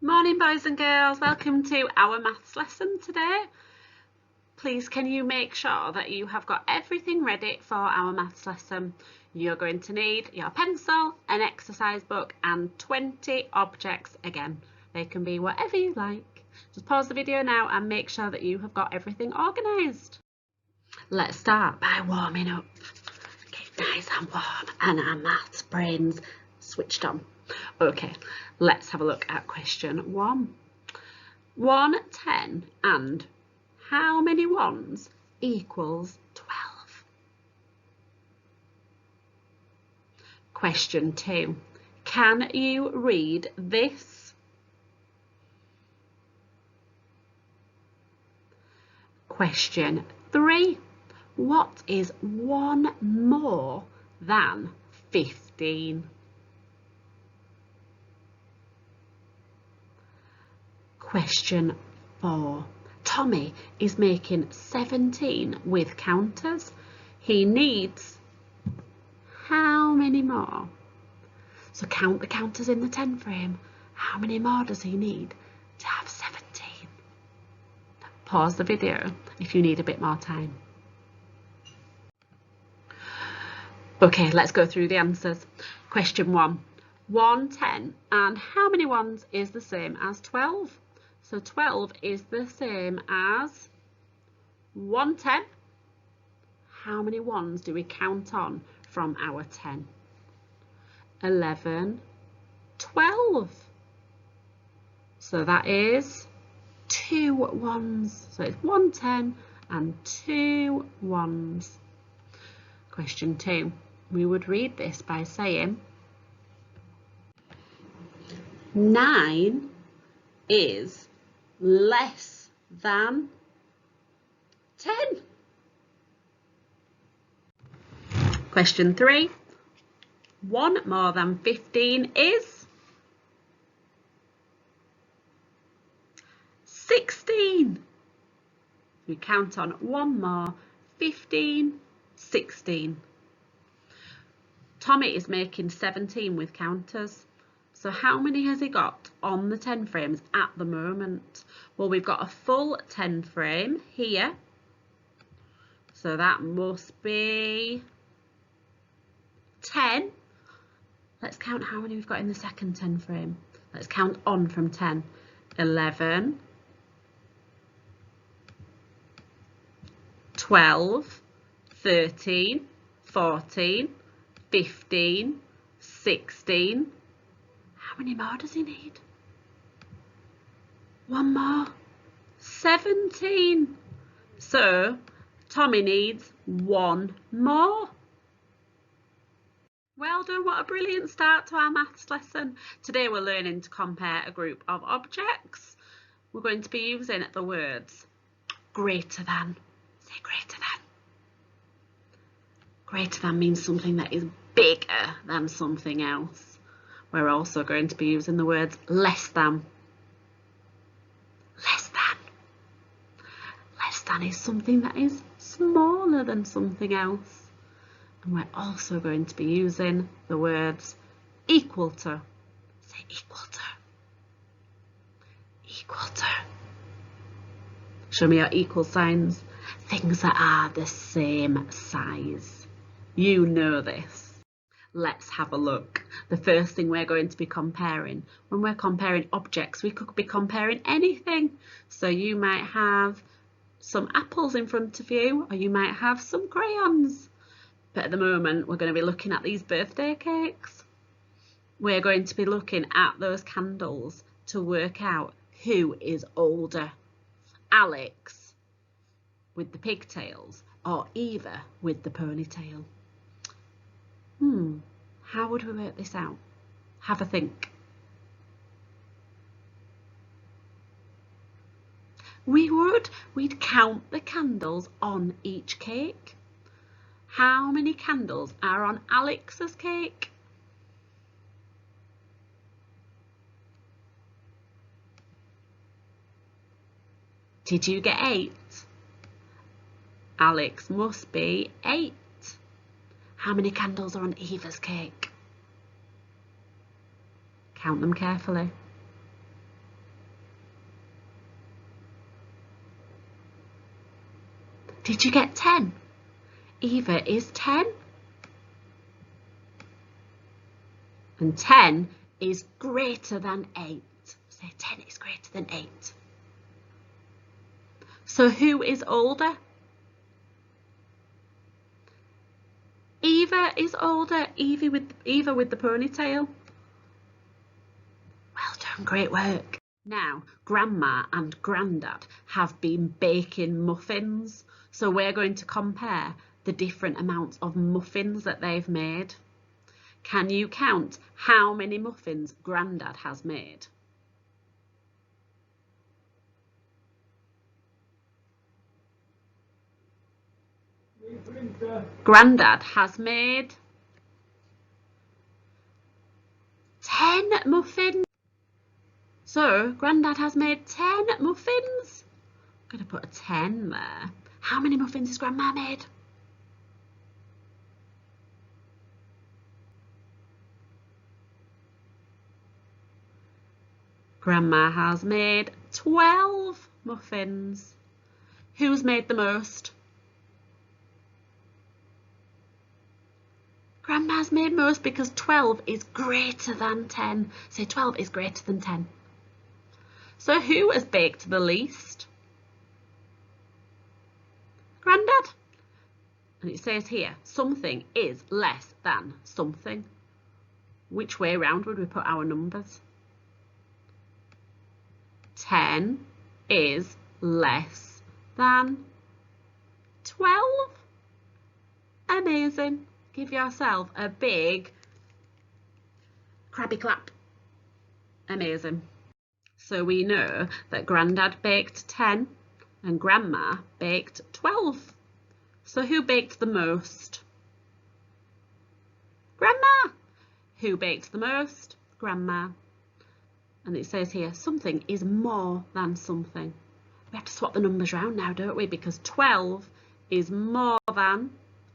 Morning boys and girls, welcome to our maths lesson today. Please can you make sure that you have got everything ready for our maths lesson. You're going to need your pencil, an exercise book and 20 objects again. They can be whatever you like. Just pause the video now and make sure that you have got everything organised. Let's start by warming up. Get nice and warm and our maths brains switched on. Okay, let's have a look at question 1. 1, 10 and how many ones equals 12? Question 2. Can you read this? Question 3. What is 1 more than 15? Question 4. Tommy is making 17 with counters. He needs how many more? So count the counters in the 10 frame. How many more does he need to have 17? Pause the video if you need a bit more time. Okay, let's go through the answers. Question 1. 1, 10 and how many ones is the same as 12? So 12 is the same as 1, 10. How many ones do we count on from our 10? 11, 12. So that is 2 ones. So it's 1, 10 and 2 ones. Question 2. We would read this by saying 9 is less than 10. Question 3. 1 more than 15 is 16. We count on 1 more, 15, 16. Tommy is making 17 with counters. So how many has he got on the 10 frames at the moment? Well, we've got a full 10 frame here. So that must be 10. Let's count how many we've got in the second 10 frame. Let's count on from 10. 11, 12, 13, 14, 15, 16. How many more does he need? 1 more. 17. So Tommy needs 1 more. Well done, what a brilliant start to our maths lesson. Today we're learning to compare a group of objects. We're going to be using the words greater than. Say greater than. Greater than means something that is bigger than something else. We're also going to be using the words less than. Less than. Less than is something that is smaller than something else. And we're also going to be using the words equal to. Say equal to. Equal to. Show me your equal signs. Things that are the same size. You know this. Let's have a look. The first thing we're going to be comparing, when we're comparing objects, we could be comparing anything. So you might have some apples in front of you, or you might have some crayons. But at the moment, we're going to be looking at these birthday cakes. We're going to be looking at those candles to work out who is older. Alex with the pigtails or Eva with the ponytail. How would we work this out? Have a think. We'd count the candles on each cake. How many candles are on Alex's cake? Did you get 8? Alex must be 8. How many candles are on Eva's cake? Count them carefully. Did you get 10? Eva is 10. And 10 is greater than 8. Say 10 is greater than 8. So who is older? Eva is older. Eva with the ponytail. Well done, great work. Now, Grandma and Grandad have been baking muffins. So we're going to compare the different amounts of muffins that they've made. Can you count how many muffins Grandad has made? Grandad has made 10 muffins. So Grandad has made 10 muffins. I'm going to put a 10 there. How many muffins has Grandma made? Grandma has made 12 muffins. Who's made the most? Grandma's made most because 12 is greater than 10. So 12 is greater than 10. So who has baked the least? Grandad. And it says here, something is less than something. Which way round would we put our numbers? 10 is less than 12. Amazing. Give yourself a big crabby clap. Amazing. So we know that Grandad baked 10 and Grandma baked 12. So who baked the most? Grandma. Who baked the most? Grandma. And it says here, something is more than something. We have to swap the numbers round now, don't we? Because 12 is more than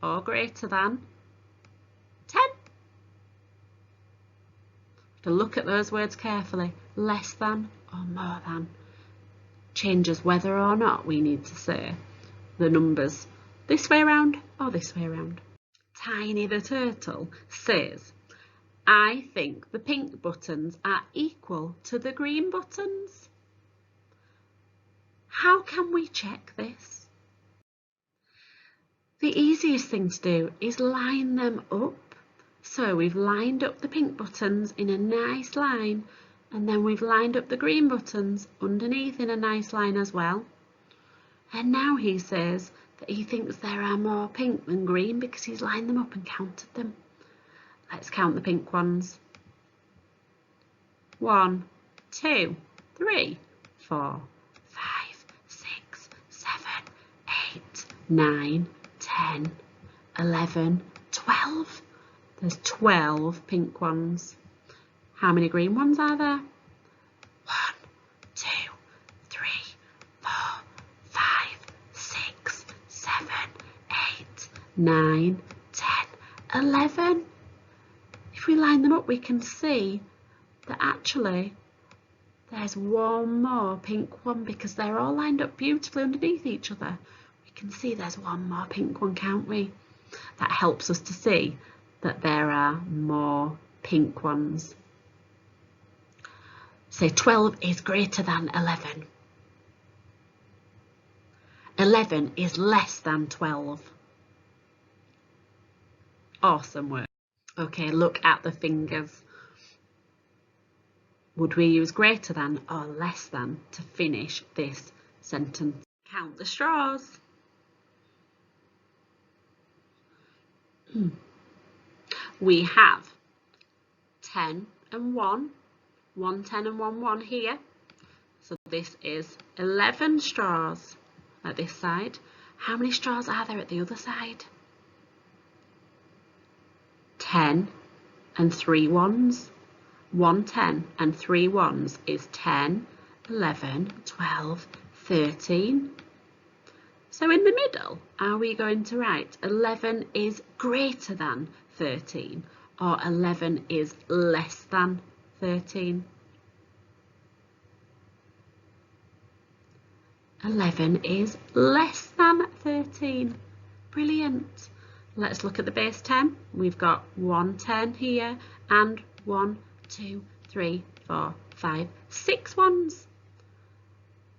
or greater than 10. To look at those words carefully. Less than or more than changes whether or not we need to say the numbers this way around or this way around. Tiny the turtle says, I think the pink buttons are equal to the green buttons. How can we check this? The easiest thing to do is line them up. So we've lined up the pink buttons in a nice line, and then we've lined up the green buttons underneath in a nice line as well. And now he says that he thinks there are more pink than green because he's lined them up and counted them. Let's count the pink ones. 1, 2, 3, 4, 5, 6, 7, 8, 9, 10, 11, 12. There's 12 pink ones. How many green ones are there? 1, 2, 3, 4, 5, 6, 7, 8, 9, 10, 11. If we line them up, we can see that actually there's one more pink one because they're all lined up beautifully underneath each other. We can see there's one more pink one, can't we? That helps us to see that there are more pink ones. So 12 is greater than 11. 11 is less than 12. Awesome work. Okay, look at the fingers. Would we use greater than or less than to finish this sentence? Count the straws. We have 10 and 1, 1 10 and 1 1 here. So this is 11 straws at this side. How many straws are there at the other side? 10 and 3 ones. 1 10 and 3 ones is 10, 11, 12, 13. So in the middle, are we going to write 11 is greater than 13 or 11 is less than 13? 11 is less than 13. Brilliant. Let's look at the base 10. We've got 1 10 here and 1, 2, 3, 4, 5, 6 ones.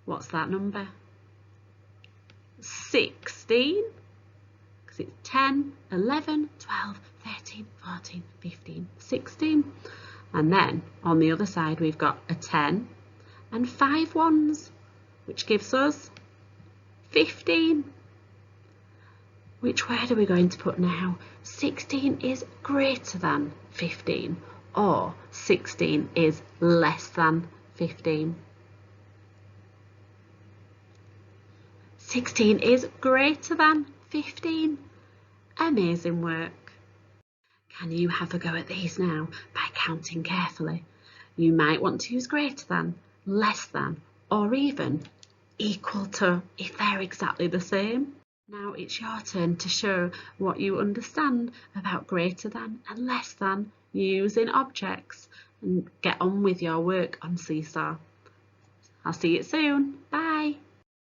What's that number? 16. Because it's 10, 11, 12, 13, 14, 15, 16. And then on the other side we've got a 10 and 5 ones, which gives us 15. Which word are we going to put now? 16 is greater than 15, or 16 is less than 15. 16 is greater than 15. Amazing work. Can you have a go at these now by counting carefully? You might want to use greater than, less than, or even equal to if they're exactly the same. Now it's your turn to show what you understand about greater than and less than using objects, and get on with your work on Seesaw. I'll see you soon. Bye.